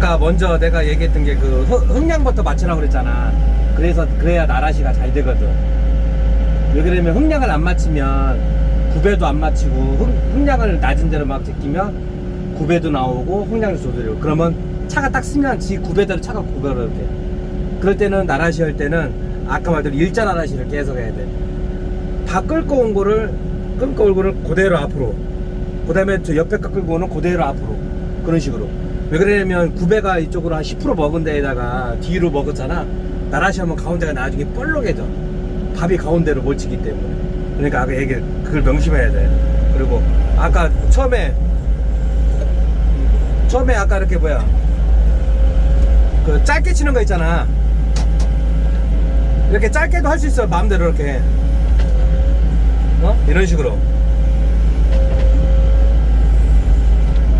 아까 먼저 내가 얘기했던 게 그 흥량부터 맞추라고 그랬잖아. 그래야 나라시가 잘 되거든. 왜 그러냐면 흥량을 안 맞추면 구배도 안 맞추고 흥량을 낮은 데로 막 제끼면 구배도 나오고 흥량도 조절이고, 그러면 차가 딱 쓰면 지 구배대로 차가 구배로 이렇게. 그럴 때는 나라시 할 때는 아까 말대로 일자 나라시를 계속 해야 돼. 다 끌고 온 거를 그대로 앞으로, 그 다음에 저 옆에 거 끌고 오는 그대로 앞으로, 그런 식으로. 왜 그러냐면 구배가 이쪽으로 한 10% 먹은 데에다가 뒤로 먹었잖아. 나라시 하면 가운데가 나중에 볼록해져. 밥이 가운데로 몰치기 때문에. 그러니까 아까 그걸 명심해야 돼. 그리고 아까 처음에 아까 이렇게 그 짧게 치는 거 있잖아. 이렇게 짧게도 할 수 있어. 마음대로 이렇게 이런 식으로.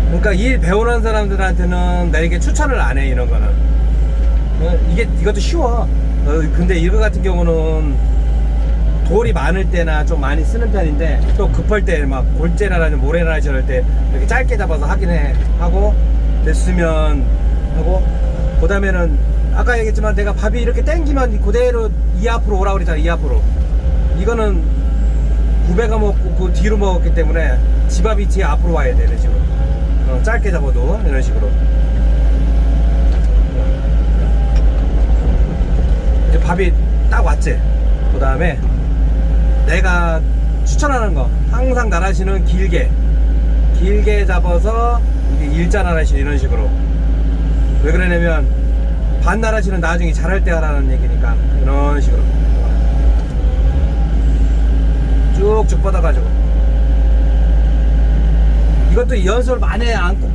그러니까 일 배우는 사람들한테는 나에게 추천을 안 해, 이런 거는. 이것도 쉬워. 근데 이거 같은 경우는 돌이 많을 때나 좀 많이 쓰는 편인데, 또 급할 때 막 골재라든지 모래라든지 할 때 이렇게 짧게 잡아서 하긴 하고, 됐으면 하고, 그 다음에는 아까 얘기했지만 내가 밥이 이렇게 땡기면 그대로 이 앞으로 오라고 그랬잖아. 이 앞으로. 이거는 구배가 먹고 그 뒤로 먹었기 때문에 집밥이 뒤에 앞으로 와야 돼, 이런 식으로. 짧게 잡아도 이런 식으로. 이제 밥이 딱 왔지. 그 다음에 내가 추천하는 거, 항상 나라시는 길게 잡아서 이게 일자 나라시 이런 식으로. 왜 그러냐면 반 나라시는 나중에 잘할 때 하라는 얘기니까 이런 식으로 쭉쭉 뻗어가지고. 이것도 연습을 많이 안 코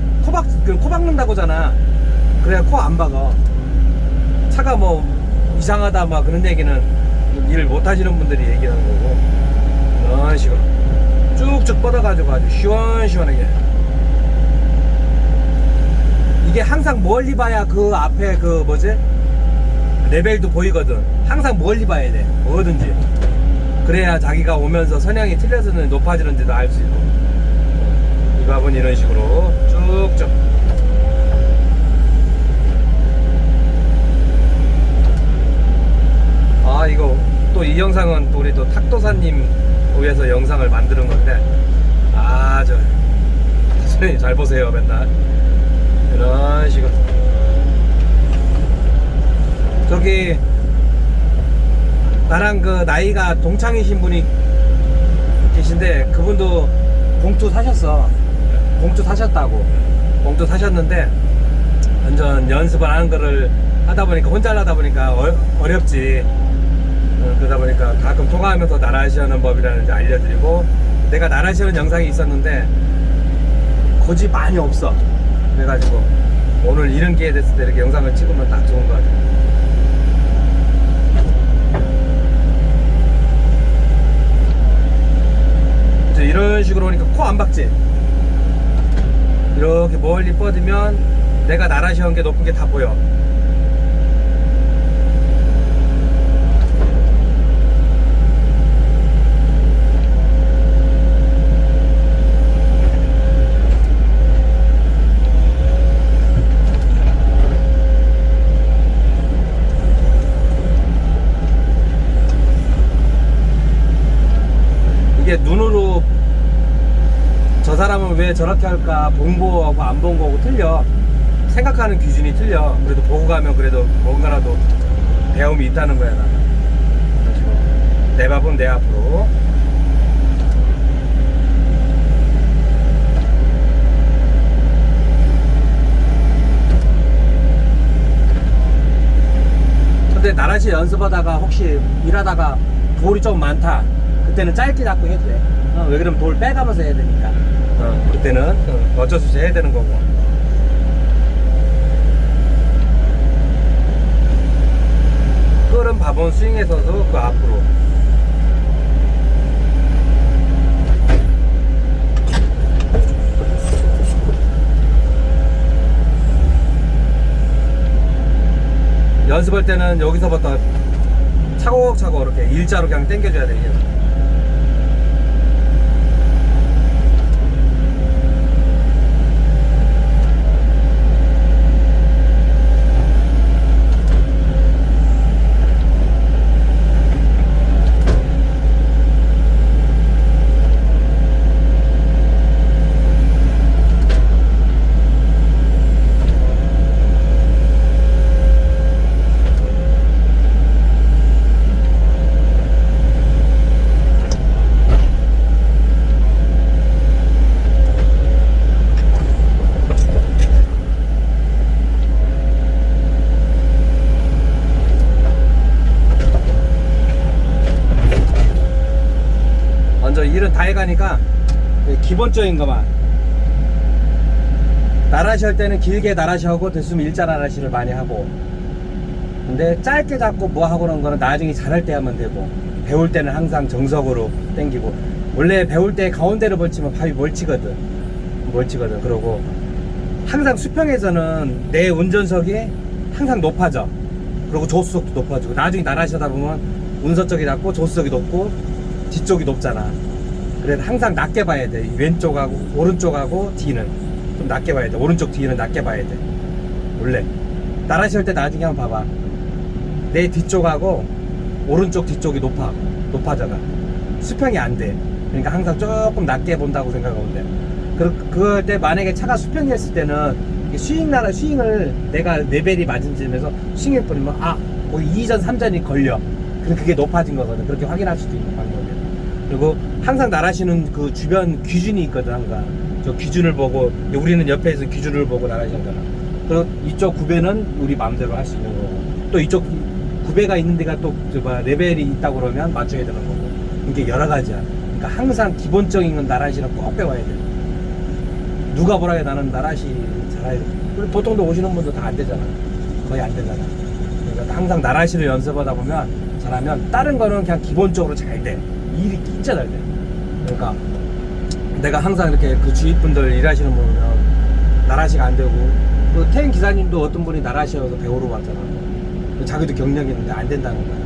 박는다고 하잖아. 그래야 코 안 박아. 차가 뭐 이상하다 막 그런 얘기는 일 못 하시는 분들이 얘기하는 거고, 이런 식으로 쭉쭉 뻗어가지고 아주 시원시원하게. 이게 항상 멀리 봐야 그 앞에 그 레벨도 보이거든. 항상 멀리 봐야 돼, 뭐든지. 그래야 자기가 오면서 선양이 틀려서는 높아지는지도 알 수 있고. 이 밥은 이런 식으로 쭉쭉. 이거 또 이 영상은 또 우리 또 탁도사님 위해서 영상을 만드는 건데, 선생님 잘 보세요. 맨날 이런 식으로. 저기 나랑 그 나이가 동창이신 분이 계신데, 그분도 봉투 사셨는데 완전 연습을 하는 거를 하다 보니까, 혼자 하다 보니까 어렵지. 그러다 보니까 가끔 통화하면서 나라시 하는 법이라는지 알려드리고, 내가 나라시 하는 영상이 있었는데 거지 많이 없어. 그래가지고 오늘 이런 기회 됐을 때 이렇게 영상을 찍으면 딱 좋은 것 같아요. 이제 이런 식으로 오니까 코 안 박지. 이렇게 멀리 뻗으면 내가 나라시 한 게 높은 게 다 보여. 이게 눈으로 저 사람은 왜 저렇게 할까 본 거하고 안 본 거하고 틀려. 생각하는 기준이 틀려. 그래도 보고 가면 그래도 뭔가라도 배움이 있다는 거야, 나는. 내 밥은 내 앞으로. 근데 나라시 연습하다가 혹시 일하다가 돌이 좀 많다, 그때는 짧게 잡고 해도 돼. 왜 그러면 돌 빼가면서 해야 되니까. 그때는 어쩔 수 없이 해야 되는 거고. 끓은 밥은 스윙에서도 그 앞으로. 연습할 때는 여기서부터 차곡차곡 이렇게 일자로 그냥 당겨줘야 돼, 이게. 가니까 기본적인 것만 나라시 할 때는 길게 나라시 하고 됐으면 일자 나라시를 많이 하고, 근데 짧게 잡고 뭐 하고 그런 거는 나중에 잘할 때 하면 되고, 배울 때는 항상 정석으로 땡기고, 원래 배울 때 가운데로 벌치면 밥이 멀치거든. 그러고 항상 수평에서는 내 운전석이 항상 높아져. 그리고 조수석도 높아지고, 나중에 나라시 하다 보면 운전석이 낮고 조수석이 높고 뒤쪽이 높잖아. 그래서 항상 낮게 봐야 돼. 왼쪽하고 오른쪽하고 뒤는 좀 낮게 봐야 돼. 오른쪽 뒤는 낮게 봐야 돼. 원래 나라시 할 때 나중에 한번 봐봐. 내 뒤쪽하고 오른쪽 뒤쪽이 높아져가. 수평이 안 돼. 그러니까 항상 조금 낮게 본다고 생각하면 돼. 그럴 때 만약에 차가 수평이 했을 때는 스윙을 내가 레벨이 맞은 점에서 스윙을 뿌리면 거기 2전 3전이 걸려. 그럼 그게 높아진 거거든. 그렇게 확인할 수도 있는 방법이야. 그리고 항상 나라시는 그 주변 기준이 있거든. 항상 저 기준을 보고, 우리는 옆에 있는 기준을 보고 나라시하잖아. 그리고 이쪽 구배는 우리 마음대로 할 수 있는 거고, 또 이쪽 구배가 있는 데가 또 레벨이 있다고 그러면 맞춰야 되는 거고, 이게 여러 가지야. 그러니까 항상 기본적인 건 나라시는 꼭 배워야 돼. 누가 뭐라 해, 나는 나라시 잘해야 돼. 보통도 오시는 분도 다 안 되잖아. 거의 안 되잖아. 그러니까 항상 나라시를 연습하다 보면 잘하면 다른 거는 그냥 기본적으로 잘 돼. 일이 진짜 잘 돼. 그러니까 내가 항상 이렇게 그 주위 분들 일하시는 분 보면 나라시가 안 되고, 그 태행 기사님도 어떤 분이 나라시여서 배우러 왔잖아. 자기도 경력이 있는데 안 된다는 거야.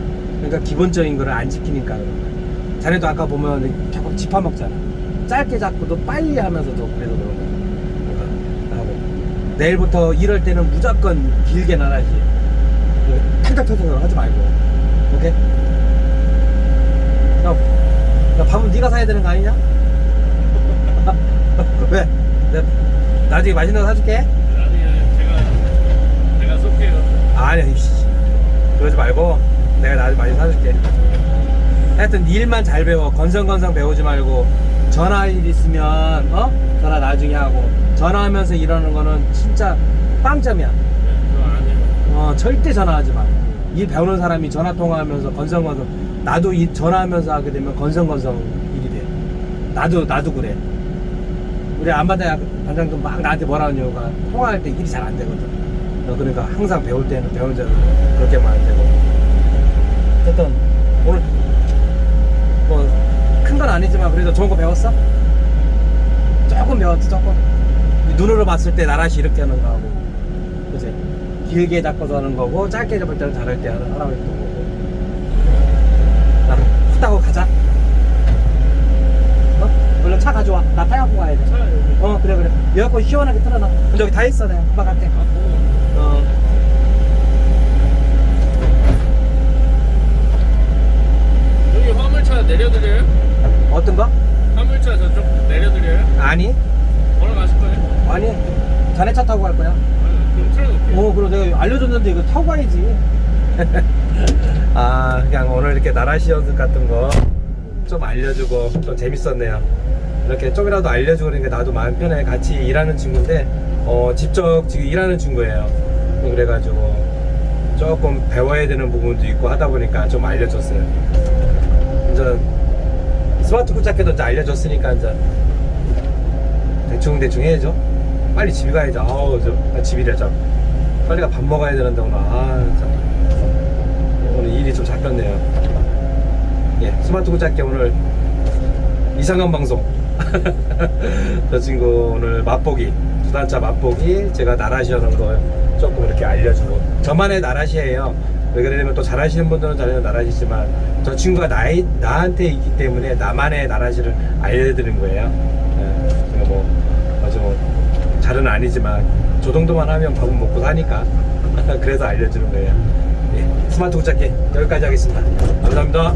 그러니까 기본적인 거를 안 지키니까 그런 거야. 자네도 아까 보면 결국 짚어먹잖아. 짧게 잡고도 빨리 하면서도 그래서 그런 거야. 그러니까 하고 내일부터 일할 때는 무조건 길게 나라시. 탁탁탁탁 하지 말고. 오케이? 야, 밥은 네가 사야 되는 거 아니냐? 왜? 내가 나중에 맛있는 거 사줄게. 나중에 제가 쏠게요. 아니, 그러지 말고 내가 나중에 많이 사줄게. 하여튼 일만 잘 배워. 건성건성 배우지 말고, 전화 일 있으면 전화 나중에 하고, 전화하면서 이러는 거는 진짜 빵점이야. 네, 그거 안 해요. 절대 전화하지 마. 일 배우는 사람이 전화 통화하면서 건성건성, 나도 이 전화하면서 하게 되면 건성건성 일이 돼. 나도 그래. 우리 안바다 반장도 막 나한테 뭐라 하는 이유가 통화할 때 일이 잘 안 되거든. 그러니까 항상 배울 때는 배우는 대로 그렇게만 안 되고. 하여튼 오늘 뭐 큰 건 아니지만 그래도 좋은 거 배웠어? 조금 배웠지, 조금. 눈으로 봤을 때 나라시 이렇게 하는 거 하고, 그치? 길게 잡고서 하는 거고, 짧게 잡을 때는 잘할 때 하라고 했던 거고. 나 후다고 가자. 얼른 차 가져와. 나 타야 갖고 가야 돼. 차 여기. 그래. 에어컨 시원하게 틀어놔. 근데 여기 다 있어. 내가 금방 갈게. 여기 화물차 내려드려요? 어떤 거? 화물차 저쪽 내려드려요? 아니. 걸어가실 거예요? 아니. 자네 차 타고 갈 거야. 그럼 틀어놓을게요. 그럼 내가 알려줬는데 이거 타고 가야지. 그냥 오늘 이렇게 나라시 연습 같은 거 좀 알려주고 좀 재밌었네요. 이렇게 좀이라도 알려주고 그러니까 나도 마음 편해. 같이 일하는 친구인데 직접 지금 일하는 친구예요. 그래가지고 조금 배워야 되는 부분도 있고 하다 보니까 좀 알려줬어요. 이제 스마트 꽂잡기도 이제 알려줬으니까 이제 대충 해야죠. 빨리 집에 가야죠. 집이래죠. 빨리 가 밥 먹어야 되는데 오늘 오늘 일이 좀 잡혔네요. 예, 스마트 꽂잡기 오늘 이상한 방송. 저 친구 오늘 맛보기, 두단차 맛보기, 제가 나라시 하는 거 조금 이렇게 알려주고, 저만의 나라시예요. 왜 그러냐면 또 잘하시는 분들은 잘하는 나라시지만 저 친구가 나한테 있기 때문에 나만의 나라시를 알려드리는 거예요. 예, 제가 아주 잘은 아니지만 저 정도만 하면 밥은 먹고 사니까 그래서 알려주는 거예요. 예, 스마트 꽂잡기 여기까지 하겠습니다. 감사합니다.